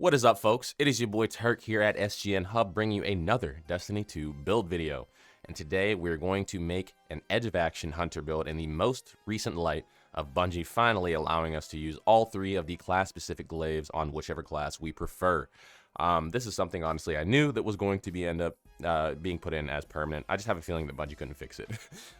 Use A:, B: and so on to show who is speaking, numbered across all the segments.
A: What is up, folks? It is your boy Turk here at SGN Hub bringing you another Destiny 2 build video. And today we're going to make an Edge of Action Hunter build in the most recent light of Bungie finally allowing us to use all three of the class-specific glaives on whichever class we prefer. This is something, honestly, I knew that was going to end up being put in as permanent. I just have a feeling that Bungie couldn't fix it.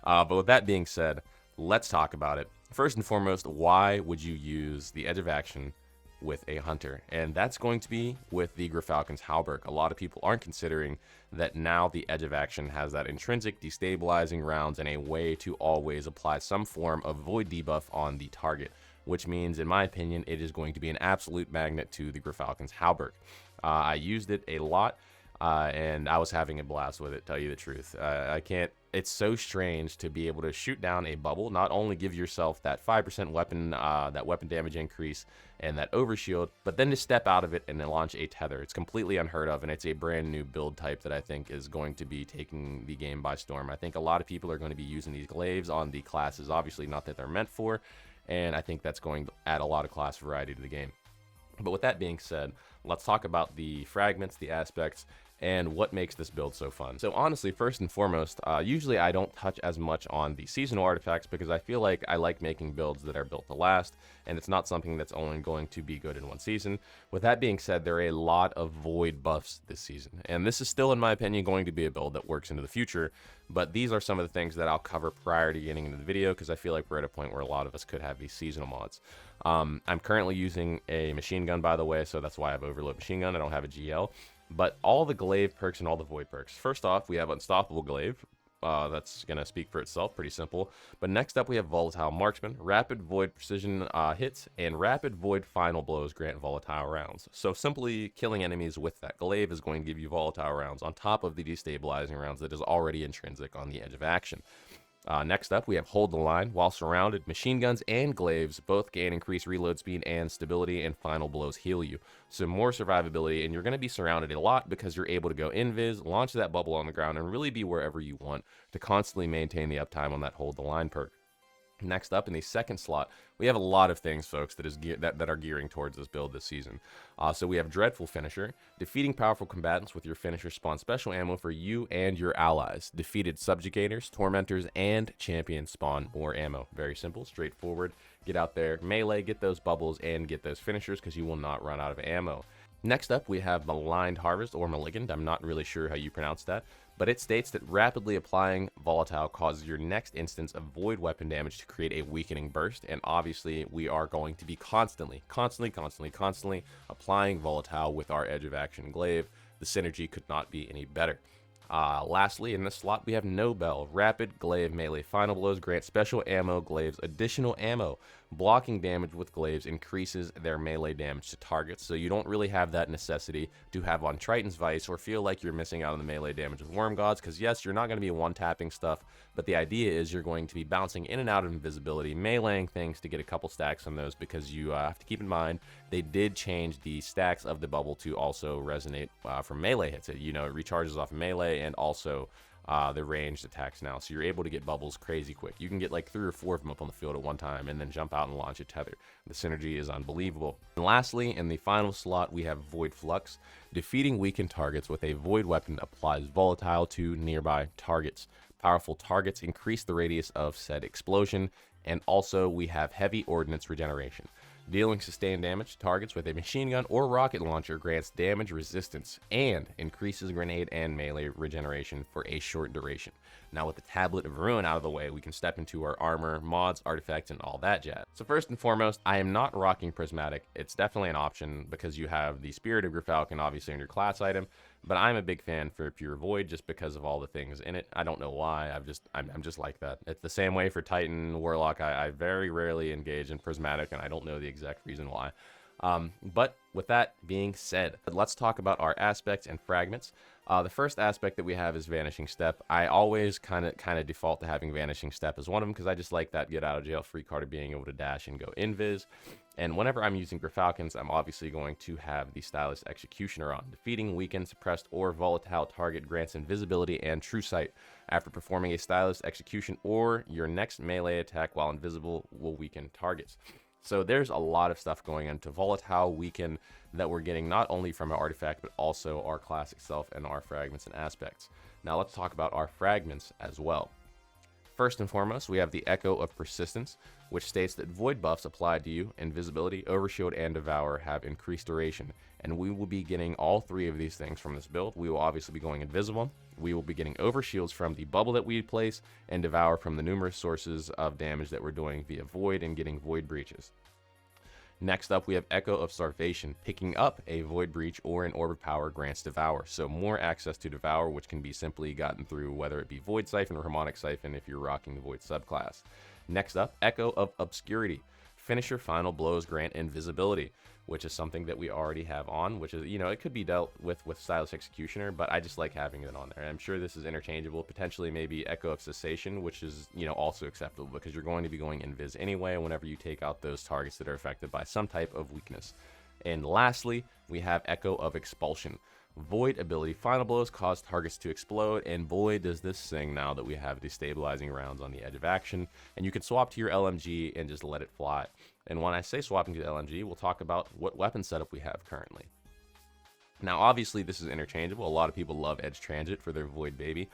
A: But with that being said, let's talk about it. First and foremost, why would you use the Edge of Action with a hunter? And that's going to be with the Gyrfalcon's Halberd. A lot of people aren't considering that now the Edge of Action has that intrinsic destabilizing rounds and a way to always apply some form of void debuff on the target, which means, in my opinion, it is going to be an absolute magnet to the Gyrfalcon's Halberd. I used it a lot, and I was having a blast with it, tell you the truth. It's so strange to be able to shoot down a bubble, not only give yourself that 5% weapon damage increase and that overshield, but then to step out of it and then launch a tether. It's completely unheard of, and it's a brand new build type that I think is going to be taking the game by storm. I think a lot of people are going to be using these glaives on the classes, obviously not that they're meant for, and I think that's going to add a lot of class variety to the game. But with that being said, let's talk about the fragments, the aspects, and what makes this build so fun. So honestly, first and foremost, usually I don't touch as much on the seasonal artifacts because I feel like I like making builds that are built to last, and it's not something that's only going to be good in one season. With that being said, there are a lot of void buffs this season, and this is still, in my opinion, going to be a build that works into the future, but these are some of the things that I'll cover prior to getting into the video because I feel like we're at a point where a lot of us could have these seasonal mods. I'm currently using a machine gun, by the way, so that's why I have overload machine gun. I don't have a GL. But all the glaive perks and all the void perks. First off, we have unstoppable glaive. That's going to speak for itself, pretty simple. But next up, we have volatile marksman, rapid void precision hits, and rapid void final blows grant volatile rounds. So simply killing enemies with that glaive is going to give you volatile rounds on top of the destabilizing rounds that is already intrinsic on the Edge of Action. Next up, we have hold the line. While surrounded, machine guns and glaives both gain increased reload speed and stability, and final blows heal you. So more survivability, and you're going to be surrounded a lot because you're able to go invis, launch that bubble on the ground, and really be wherever you want to constantly maintain the uptime on that hold the line perk. Next up, in the second slot, we have a lot of things, folks, that are gearing towards this build this season. So we have Dreadful Finisher. Defeating powerful combatants with your finisher spawns special ammo for you and your allies. Defeated subjugators, tormentors, and champions spawn more ammo. Very simple, straightforward. Get out there, melee, get those bubbles, and get those finishers because you will not run out of ammo. Next up, we have Maligned Harvest, or Maligned. I'm not really sure how you pronounce that, but it states that rapidly applying volatile causes your next instance of void weapon damage to create a weakening burst, and obviously we are going to be constantly applying volatile with our Edge of Action glaive. The synergy could not be any better. Lastly, in this slot, we have Nobel. Rapid glaive melee final blows grant special ammo glaives additional ammo. Blocking damage with glaives increases their melee damage to targets, so you don't really have that necessity to have on Triton's Vice or feel like you're missing out on the melee damage with Worm Gods, because yes, you're not going to be one-tapping stuff, but the idea is you're going to be bouncing in and out of invisibility, meleeing things to get a couple stacks on those, because you have to keep in mind they did change the stacks of the bubble to also resonate from melee hits. It recharges off melee and also the ranged attacks now, so you're able to get bubbles crazy quick. You can get like 3 or 4 of them up on the field at one time and then jump out and launch a tether. The synergy is unbelievable. And lastly, in the final slot, we have Void Flux. Defeating weakened targets with a void weapon applies volatile to nearby targets. Powerful targets increase the radius of said explosion, and also we have heavy ordnance regeneration. Dealing sustained damage to targets with a machine gun or rocket launcher grants damage resistance and increases grenade and melee regeneration for a short duration. Now with the Tablet of Ruin out of the way, we can step into our armor, mods, artifacts, and all that jazz. So first and foremost, I am not rocking Prismatic. It's definitely an option because you have the Spirit of Gyrfalcon obviously in your class item, but I'm a big fan for Pure Void just because of all the things in it. I don't know why, I'm just like that. It's the same way for Titan, Warlock. I very rarely engage in Prismatic, and I don't know the exact reason why. But with that being said, let's talk about our aspects and fragments. The first aspect that we have is Vanishing Step. I always kind of default to having Vanishing Step as one of them because I just like that get out of jail free card of being able to dash and go invis. And whenever I'm using Gyrfalcons, I'm obviously going to have the Stylus Executioner on. Defeating weakened, suppressed, or volatile target grants invisibility and true sight. After performing a Stylus Execution or your next melee attack while invisible will weaken targets. So there's a lot of stuff going into volatile, weaken, that we're getting not only from our artifact, but also our class itself and our fragments and aspects. Now let's talk about our fragments as well. First and foremost, we have the Echo of Persistence, which states that void buffs applied to you, invisibility, overshield, and devour have increased duration. And we will be getting all three of these things from this build. We will obviously be going invisible. We will be getting overshields from the bubble that we place, and devour from the numerous sources of damage that we're doing via void and getting void breaches. Next up, we have Echo of Starvation. Picking up a Void Breach or an Orb of Power grants Devour, so more access to Devour, which can be simply gotten through whether it be Void Siphon or Harmonic Siphon if you're rocking the Void subclass. Next up, Echo of Obscurity. Finisher final blows grant invisibility, which is something that we already have on, which is, you know, it could be dealt with Stylus Executioner, but I just like having it on there. And I'm sure this is interchangeable, potentially maybe Echo of Cessation, which is, you know, also acceptable because you're going to be going invis anyway whenever you take out those targets that are affected by some type of weakness. And lastly, we have Echo of Expulsion. Void ability final blows cause targets to explode, and Void does this thing now that we have destabilizing rounds on the edge of action, and you can swap to your LMG and just let it fly. And when I say swapping to the LMG, we'll talk about what weapon setup we have currently. Now obviously this is interchangeable. A lot of people love Edge Transit for their Void baby,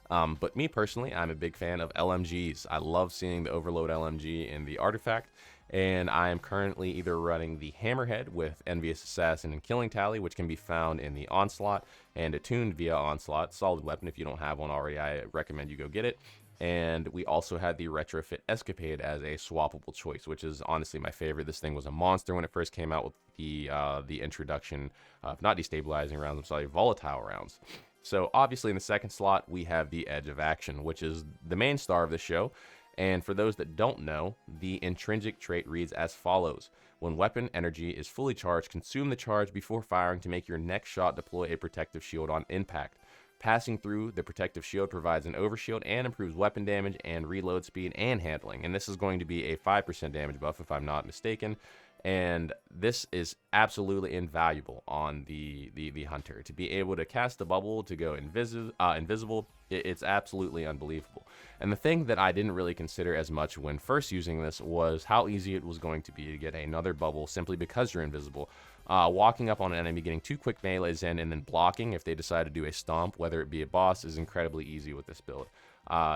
A: but me personally, I'm a big fan of LMGs. I love seeing the Overload LMG in the artifact, and I am currently either running the Hammerhead with Envious Assassin and Killing Tally, which can be found in the Onslaught, and attuned via Onslaught. Solid weapon. If you don't have one already, I recommend you go get it. And we also had the Retrofit Escapade as a swappable choice, which is honestly my favorite. This thing was a monster when it first came out with the introduction of not destabilizing rounds, I'm sorry, volatile rounds. So obviously in the second slot, we have the Edge of Action, which is the main star of the show. And for those that don't know, the intrinsic trait reads as follows. When weapon energy is fully charged, consume the charge before firing to make your next shot deploy a protective shield on impact. Passing through the protective shield provides an overshield and improves weapon damage and reload speed and handling. And this is going to be a 5% damage buff if I'm not mistaken. And this is absolutely invaluable on the hunter. To be able to cast the bubble, to go invisible, it's absolutely unbelievable. And the thing that I didn't really consider as much when first using this was how easy it was going to be to get another bubble simply because you're invisible. Walking up on an enemy, getting 2 quick melees in, and then blocking if they decide to do a stomp, whether it be a boss, is incredibly easy with this build.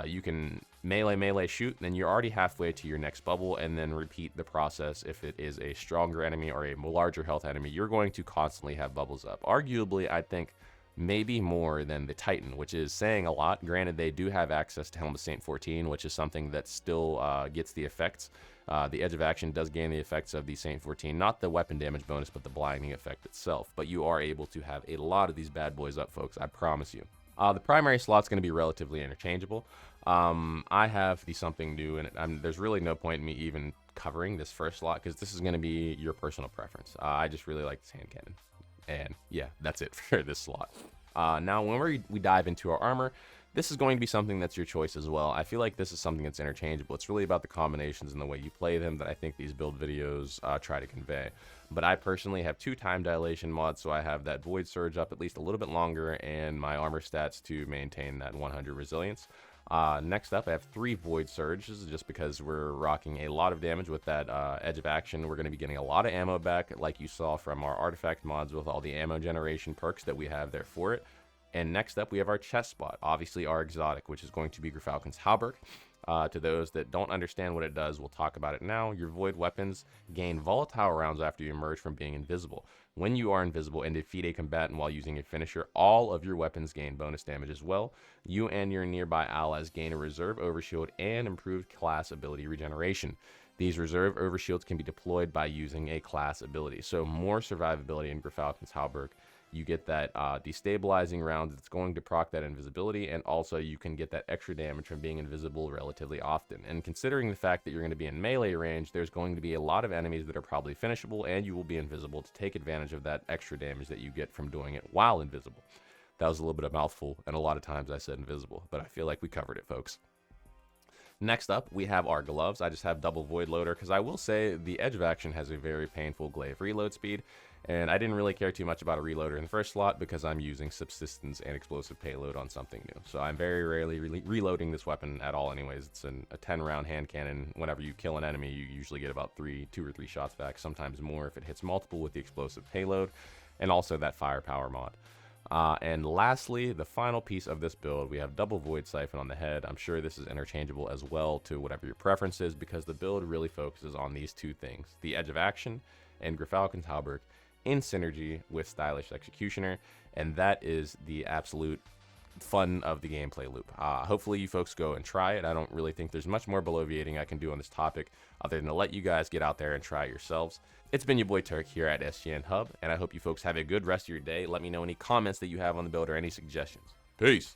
A: You can melee, shoot, and then you're already halfway to your next bubble, and then repeat the process if it is a stronger enemy or a larger health enemy. You're going to constantly have bubbles up. Arguably, I think maybe more than the Titan, which is saying a lot. Granted, they do have access to Helm of Saint 14, which is something that still gets the effects. The Edge of Action does gain the effects of the Saint 14, not the weapon damage bonus, but the blinding effect itself. But you are able to have a lot of these bad boys up, folks, I promise you. The primary slot's going to be relatively interchangeable. I have the something new, and there's really no point in me even covering this first slot because this is going to be your personal preference. I just really like this hand cannon. And yeah, that's it for this slot. Now, when we dive into our armor, this is going to be something that's your choice as well. I feel like this is something that's interchangeable. It's really about the combinations and the way you play them that I think these build videos try to convey. But I personally have 2 time dilation mods, so I have that Void Surge up at least a little bit longer and my armor stats to maintain that 100 resilience. Next up, I have 3 Void Surges just because we're rocking a lot of damage with that Edge of Action. We're going to be getting a lot of ammo back, like you saw from our artifact mods with all the ammo generation perks that we have there for it. And next up, we have our chest spot, obviously our exotic, which is going to be Gerfalcon's Halberd. To those that don't understand what it does, we'll talk about it now. Your void weapons gain volatile rounds after you emerge from being invisible. When you are invisible and defeat a combatant while using a finisher, all of your weapons gain bonus damage as well. You and your nearby allies gain a reserve overshield and improved class ability regeneration. These reserve overshields can be deployed by using a class ability, so more survivability in Gerfalcon's Halberd. You get that destabilizing rounds that's going to proc that invisibility, and also you can get that extra damage from being invisible relatively often. And considering the fact that you're going to be in melee range, there's going to be a lot of enemies that are probably finishable, and you will be invisible to take advantage of that extra damage that you get from doing it while invisible. That was a little bit of a mouthful, and a lot of times I said invisible, but I feel like we covered it, folks. Next up, we have our gloves. I just have double void loader because I will say the Edge of Action has a very painful glaive reload speed, And I didn't really care too much about a reloader in the first slot because I'm using subsistence and explosive payload on something new. So I'm very rarely reloading this weapon at all anyways. It's a 10-round hand cannon. Whenever you kill an enemy, you usually get about 2 or 3 shots back, sometimes more if it hits multiple with the explosive payload, and also that firepower mod. And lastly, the final piece of this build, we have double void siphon on the head. I'm sure this is interchangeable as well to whatever your preference is, because the build really focuses on these two things: the edge of action and Grifalcon's Halberd in synergy with stylish executioner, and that is the absolute fun of the gameplay loop. Hopefully you folks go and try it. I don't really think there's much more bloviating I can do on this topic other than to let you guys get out there and try it yourselves. It's been your boy Turk here at SGN Hub, and I hope you folks have a good rest of your day. Let me know any comments that you have on the build or any suggestions. Peace!